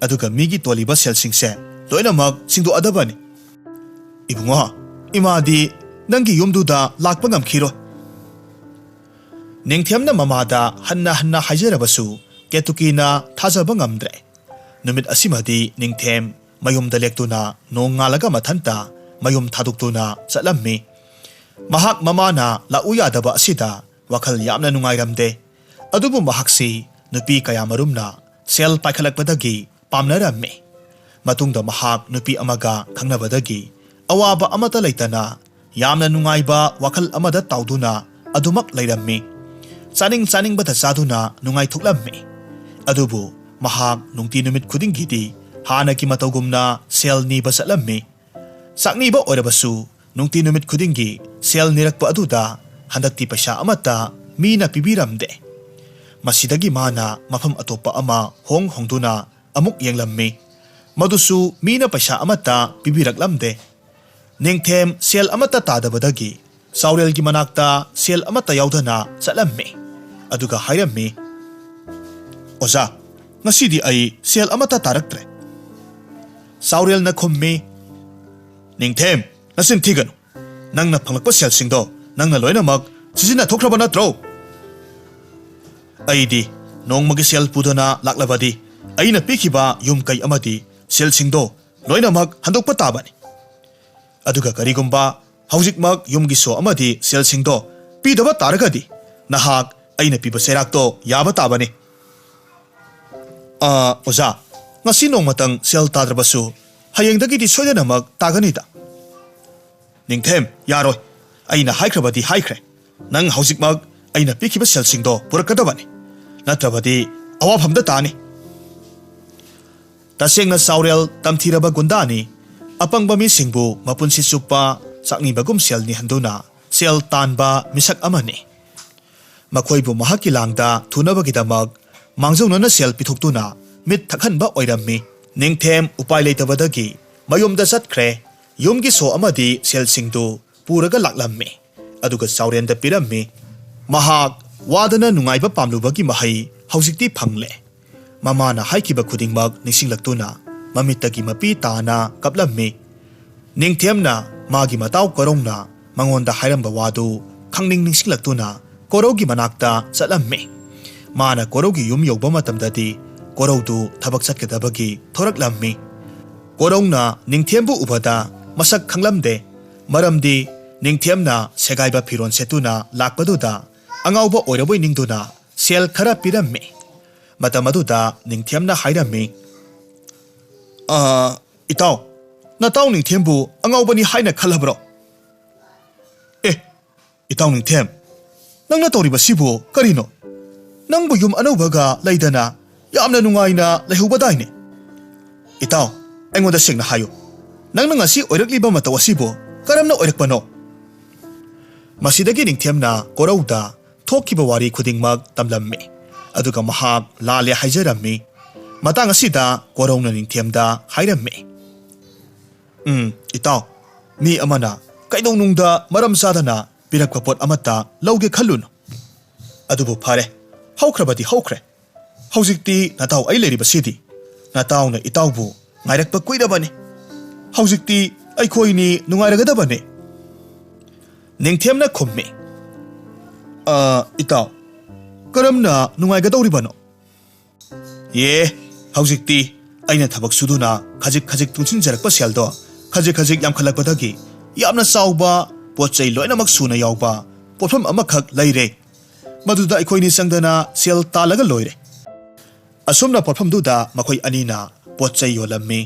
ꯑꯗꯨꯒ ꯃꯤꯒꯤ ꯇꯣꯜꯂꯤꯕ ꯁꯦꯜꯁꯤꯡꯁꯦ ꯂꯣꯏꯅꯃꯛ ꯁꯤꯡꯗꯣꯛꯑꯗꯕꯅꯤ." "ꯏꯕꯨꯡꯉꯣ, ꯏꯃꯥꯗꯤ ꯅꯪꯒꯤ ꯌꯨꯝꯗꯨꯗ ꯂꯥꯛꯄ ꯉꯝꯈꯤꯔꯣꯏ." ꯅꯤꯡꯊꯦꯝꯅ ꯃꯃꯥꯗ ꯍꯟꯅ ꯍꯟꯅ ꯍꯥꯏꯖꯔꯕꯁꯨ ꯀꯦꯇꯨꯀꯤꯅ ꯊꯥꯖꯕ ꯉꯝꯗ꯭ꯔꯦ꯫ ꯅꯨꯃꯤꯠ ꯑꯁꯤꯃꯗꯤ ꯅꯤꯡꯊꯦꯝ ꯃꯌꯨꯝꯗ ꯂꯦꯛꯇꯨꯅ ꯅꯣꯡ ꯉꯥꯜꯂꯒ ꯃꯊꯟꯇ ꯃꯌꯨꯝ ꯊꯥꯗꯣꯛꯇꯨꯅ ꯆꯠꯂꯝꯃꯤ꯫ ꯃꯍꯥꯛ ꯃꯃꯥꯅ ꯂꯥꯛꯎ ꯌꯥꯗꯕ ꯑꯁꯤꯗ ꯋꯥꯈꯜ ꯌꯥꯝꯅ ꯅꯨꯡꯉꯥꯏꯔꯝꯗꯦ꯫ ꯑꯗꯨꯕꯨ ꯃꯍꯥꯛꯁꯤ ꯅꯨꯄꯤ ꯀꯌꯥ ꯃꯔꯨꯝꯅ ꯁꯦꯜ ꯄꯥꯏꯈꯠꯂꯛꯄꯗꯒꯤ ꯄꯥꯝꯅꯔꯝꯃꯤ꯫ ꯃꯇꯨꯡꯗ ꯃꯍꯥꯛ ꯅꯨꯄꯤ ꯑꯃꯒ ꯈꯪꯅꯕꯗꯒꯤ ꯑꯋꯥꯕ ꯑꯃꯠꯇ ꯂꯩꯇꯅ ꯌꯥꯝꯅ ꯅꯨꯡꯉꯥꯏꯕ ꯋꯥꯈꯜ ꯑꯃꯗ ꯇꯥꯎꯗꯨꯅ ꯑꯗꯨꯃꯛ ꯂꯩꯔꯝꯃꯤ꯫ ꯆꯥꯅꯤꯡ ꯆꯥꯅꯤꯡꯕꯗ ꯆꯥꯗꯨꯅ ꯅꯨꯡꯉꯥꯏꯊꯣꯛꯂꯝꯃꯤ꯫ ꯑꯗꯨꯕꯨ ꯃꯍꯥꯛ ꯅꯨꯡꯇꯤ ꯅꯨꯃꯤꯠ ꯈꯨꯗꯤꯡꯒꯤꯗꯤ ꯍꯥꯟꯅꯒꯤ ꯃꯇꯧꯒꯨꯝꯅ ꯁꯦꯜ ꯅꯤꯕ ꯆꯠꯂꯝꯃꯤ꯫ ꯆꯥꯛꯅꯤꯕ ꯑꯣꯏꯔꯕꯁꯨ ꯅꯨꯡꯇꯤ ꯅꯨꯃꯤꯠ ꯈꯨꯗꯤꯡꯒꯤ ꯁꯦꯜ ꯅꯤꯔꯛꯄ ꯑꯗꯨꯗ ꯍꯟꯗꯛꯇꯤ ꯄꯩꯁꯥ ꯑꯃꯠꯇ ꯃꯤꯅ ꯄꯤꯕꯤꯔꯝꯗꯦ꯫ ꯃꯁꯤꯗꯒꯤ ꯃꯥꯅ ꯃꯐꯝ ꯑꯇꯣꯞꯄ ꯑꯃ ꯍꯣꯡꯗꯨꯅ ꯑꯃꯨꯛ ꯌꯦꯡꯂꯝꯃꯤ꯫ ꯃꯗꯨꯁꯨ ꯃꯤꯅ ꯄꯩꯁꯥ ꯑꯃꯠꯇ ꯄꯤꯕꯤꯔꯛꯂꯝꯗꯦ꯫ ꯅꯤꯡꯊꯦꯝ ꯁꯦꯜ ꯑꯃꯠꯇ ꯇꯥꯗꯕꯗꯒꯤ ꯆꯥꯎꯔꯦꯜꯒꯤ ꯃꯅꯥꯛꯇ ꯁꯦꯜ ꯑꯃꯠꯇ ꯌꯥꯎꯗꯅ ꯆꯠꯂꯝꯃꯤ꯫ ꯑꯗꯨꯒ ꯍꯥꯏꯔꯝꯃꯤ, "ꯑꯣꯖꯥ, ꯉꯁꯤꯗꯤ ꯑꯩ ꯁꯦꯜ ꯑꯃꯠꯇ ꯇꯥꯔꯛꯇ꯭ꯔꯦ." ꯆꯥꯎꯔꯦꯜꯅ ꯈꯨꯝꯃꯤ, "ꯅꯤꯡꯊꯦꯝ, ꯅꯆꯤꯟ ꯊꯤꯒꯅꯨ꯫ ꯅꯪꯅ ꯐꯪꯂꯛꯄ ꯁꯦꯜꯁꯤꯡꯗꯣ ꯅꯪꯅ ꯂꯣꯏꯅꯃꯛ ꯁꯤꯖꯤꯟꯅꯊꯣꯛꯈ꯭ꯔꯕ ꯅꯠꯇ꯭ꯔꯣ?" "ꯑꯩꯗꯤ ꯅꯣꯡꯃꯒꯤ ꯁꯦꯜ ꯄꯨꯗꯨꯅ ꯂꯥꯛꯂꯕꯗꯤ ꯑꯩꯅ ꯄꯤꯈꯤꯕ ꯌꯨꯝ ꯀꯩ ꯑꯃꯗꯤ ꯁꯦꯜꯁꯤꯡꯗꯣ ꯂꯣꯏꯅꯃꯛ ꯍꯟꯗꯣꯛꯄ ꯇꯥꯕꯅꯤ꯫ ꯑꯗꯨꯒ ꯀꯔꯤꯒꯨꯝꯕ ꯍꯧꯖꯤꯛꯃꯛ ꯌꯨꯝꯒꯤ ꯁꯣ ꯑꯃꯗꯤ ꯁꯦꯜꯁꯤꯡꯗꯣ ꯄꯤꯗꯕ ꯇꯥꯔꯒꯗꯤ ꯅꯍꯥꯛ ꯑꯩꯅ ꯄꯤꯕ ꯆꯩꯔꯥꯛꯇꯣ ꯌꯥꯕ ꯇꯥꯕꯅꯤ." "ꯑꯣꯖꯥ, ꯉꯁꯤ ꯅꯣꯡꯃꯇꯪ ꯁꯦꯜ ꯇꯥꯗ꯭ꯔꯕꯁꯨ ꯍꯌꯦꯡꯗꯒꯤꯗꯤ ꯁꯣꯏꯗꯅꯃꯛ ꯇꯥꯒꯅꯤꯗ." "ꯅꯤꯡꯊꯦꯝ, ꯌꯥꯔꯣꯏ꯫ ꯑꯩꯅ ꯍꯥꯏꯈ꯭ꯔꯕꯗꯤ ꯍꯥꯏꯈ꯭ꯔꯦ꯫ ꯅꯪ ꯍꯧꯖꯤꯛꯃꯛ ꯑꯩꯅ ꯄꯤꯈꯤꯕ ꯁꯦꯜꯁꯤꯡꯗꯣ ꯄꯨꯔꯛꯀꯗꯕꯅꯤ꯫ ꯅꯠꯇ꯭ꯔꯕꯗꯤ ꯑꯋꯥꯐꯝꯗ ꯇꯥꯅꯤ." ꯇꯁꯦꯡꯅ ꯆꯥꯎꯔꯦꯜ ꯇꯝꯊꯤꯔꯕ ꯒꯨꯟꯗꯥꯅꯤ꯫ ꯑꯄꯪꯕ ꯃꯤꯁꯤꯡꯕꯨ ꯃꯄꯨꯟꯁꯤ ꯆꯨꯞꯄ ꯆꯥꯛꯅꯤꯕꯒꯨꯝ ꯁꯦꯜ ꯅꯤꯍꯟꯗꯨꯅ ꯁꯦꯜ ꯇꯥꯟꯕ ꯃꯤꯁꯛ ꯑꯃꯅꯤ꯫ ꯃꯈꯣꯏꯕꯨ ꯃꯍꯥꯛꯀꯤ ꯂꯥꯡꯗ ꯊꯨꯅꯕꯒꯤꯗꯃꯛ ꯃꯥꯡꯖꯧꯅꯅ ꯁꯦꯜ ꯄꯤꯊꯣꯛꯇꯨꯅ ꯃꯤꯠ ꯊꯛꯍꯟꯕ ꯑꯣꯏꯔꯝꯃꯤ꯫ ꯅꯤꯡꯊꯦꯝ ꯎꯄꯥꯏ ꯂꯩꯇꯕꯗꯒꯤ ꯃꯌꯨꯝꯗ ꯆꯠꯈ꯭ꯔꯦ꯫ ꯌꯨꯝꯒꯤ ꯁꯣ ꯑꯃꯗꯤ ꯁꯦꯜꯁꯤꯡꯗꯨ ꯄꯨꯔꯒ ꯂꯥꯛꯂꯝꯃꯤ꯫ ꯑꯗꯨꯒ ꯆꯥꯎꯔꯦꯜꯗ ꯄꯤꯔꯝꯃꯤ꯫ ꯃꯍꯥꯛ ꯋꯥꯗꯅ ꯅꯨꯡꯉꯥꯏꯕ ꯄꯥꯝꯂꯨꯕꯒꯤ ꯃꯍꯩ ꯍꯧꯖꯤꯛꯇꯤ ꯐꯪꯂꯦ꯫ ꯃꯃꯥꯅ ꯍꯥꯏꯈꯤꯕ ꯈꯨꯗꯤꯡꯃꯛ ꯅꯤꯡꯁꯤꯡꯂꯛꯇꯨꯅ ꯃꯃꯤꯠꯇꯒꯤ ꯃꯄꯤ ꯇꯥꯅ ꯀꯞꯂꯝꯃꯤ꯫ ꯅꯤꯡꯊꯦꯝꯅ ꯃꯥꯒꯤ ꯃꯇꯥꯎ ꯀꯣꯔꯧꯅ ꯃꯉꯣꯟꯗ ꯍꯥꯏꯔꯝꯕ ꯋꯥꯗꯨ ꯈꯪꯅꯤꯡ ꯅꯤꯡꯁꯤꯡꯂꯛꯇꯨꯅ ꯀꯣꯔꯧꯒꯤ ꯃꯅꯥꯛꯇ ꯆꯠꯂꯝꯃꯤ꯫ ꯃꯥꯅ ꯀꯣꯔꯧꯒꯤ ꯌꯨꯝ ꯌꯧꯕ ꯃꯇꯝꯗꯗꯤ ꯀꯣꯔꯧꯗꯨ ꯊꯕꯛ ꯆꯠꯀꯗꯕꯒꯤ ꯊꯣꯔꯛꯂꯝꯃꯤ꯫ ꯀꯣꯔꯧꯅ ꯅꯤꯡꯊꯦꯝꯕꯨ ꯎꯕꯗ ꯃꯁꯛ ꯈꯪꯂꯝꯗꯦ꯫ ꯃꯔꯝꯗꯤ ꯅꯤꯡꯊꯦꯝꯅ ꯁꯦꯒꯥꯏꯕ ꯐꯤꯔꯣꯟ ꯁꯦꯠꯇꯨꯅ ꯂꯥꯛꯄꯗꯨꯗ ꯑꯉꯥꯎꯕ ꯑꯣꯏꯔꯕꯣꯏ ꯅꯤꯡꯗꯨꯅ ꯁꯦꯜ ꯈꯔ ꯄꯤꯔꯝꯃꯤ꯫ ꯃꯇꯝ ꯑꯗꯨꯗ ꯅꯤꯡꯊꯦꯝꯅ ꯍꯥꯏꯔꯝꯃꯤ, "ꯏꯇꯥꯎ, ꯅꯇꯥꯎ ꯅꯤꯡꯊꯦꯝꯕꯨ ꯑꯉꯥꯎꯕꯅꯤ ꯍꯥꯏꯅ ꯈꯜꯂꯕ꯭ꯔꯣ?" "ꯏꯇꯥꯎ ꯅꯤꯡꯊꯦꯝ, ꯅꯪꯅ ꯇꯧꯔꯤꯕꯁꯤꯕꯨ ꯀꯔꯤꯅꯣ? ꯅꯪꯕꯨ ꯌꯨꯝ ꯑꯅꯧꯕꯒ ꯂꯩꯗꯅ ꯌꯥꯝꯅ ꯅꯨꯡꯉꯥꯏꯅ ꯂꯩꯍꯧꯕꯗꯥꯏꯅꯦ? ꯏꯇꯥꯎ, ꯑꯩꯉꯣꯟꯗ ꯁꯦꯡꯅ ꯍꯥꯏꯌꯨ꯫ nang ngasi oirakliba matau asibo karamna oirakpano masidagi ningthiamna korauda thokiba wari khudingmak tamlammi aduga mahak lale haijarammi matang asida korauna ningthiamda hairammi itaw mi amana kaidonungda maram sadana pirakpa pot amata lauge khallun adubu phare haukrabadi haukre haujikti nataw ai leri basidi natawna itawbu ngairakpa kuirabani haujikti ai khoini nungairagadabane ningthiamna khummi itaw karamna nungaigadawribano ye haujikti aina thabak suduna khajik khajik tungsinjarakpa seldo khajik khajik yamkhalakpadagi yamna sauba pochai loinamak suna yawba popham amakhak leire maduda aikhoini sangdana sel talaga loire asumna popham duda makhoi anina pochai yolammi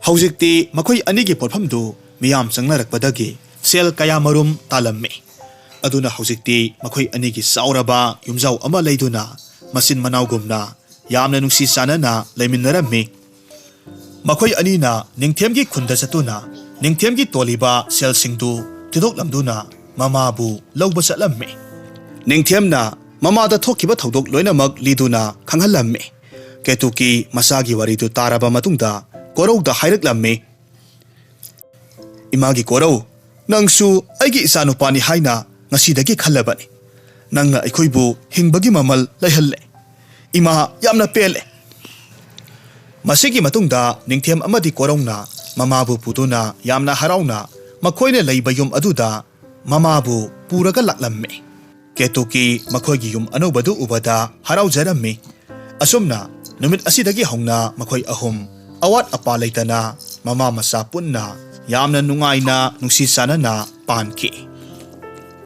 haujikti makhoi anigi popham du miyam changnarakpadagi sel kaya marum talammi aduna haujikti makhoi anigi sauraba yumjau ama leiduna masin manaugumna yamna nungsi sanana leiminnarammi makhoi anina ningthiamgi khunda chatuna ningthiamgi toliba sel singdu tidok lamduna mamabu lawba chatlammi ningthiamna mamada thokiba thodok loinamak liduna khanghallammi ketuki masagi wari tu taraba matungda korauda hairaklammi imagi korau nangsu aigi isanupani haina ngasidagi khallabani nangna aikhoibu hingbagi mamal laihalle ima yamna pele masigi matungda ningthiam amadi korauna mamabu puduna yamna harauna makhoine leiba yum aduda mamabu puraga laklammi ketuki makhoigi yum anobadu ubada haraujarammi asumna numit asidagi hongna makhoi ahum awat apa leitana mama masa punna yamna nungaina nungsi sanana panki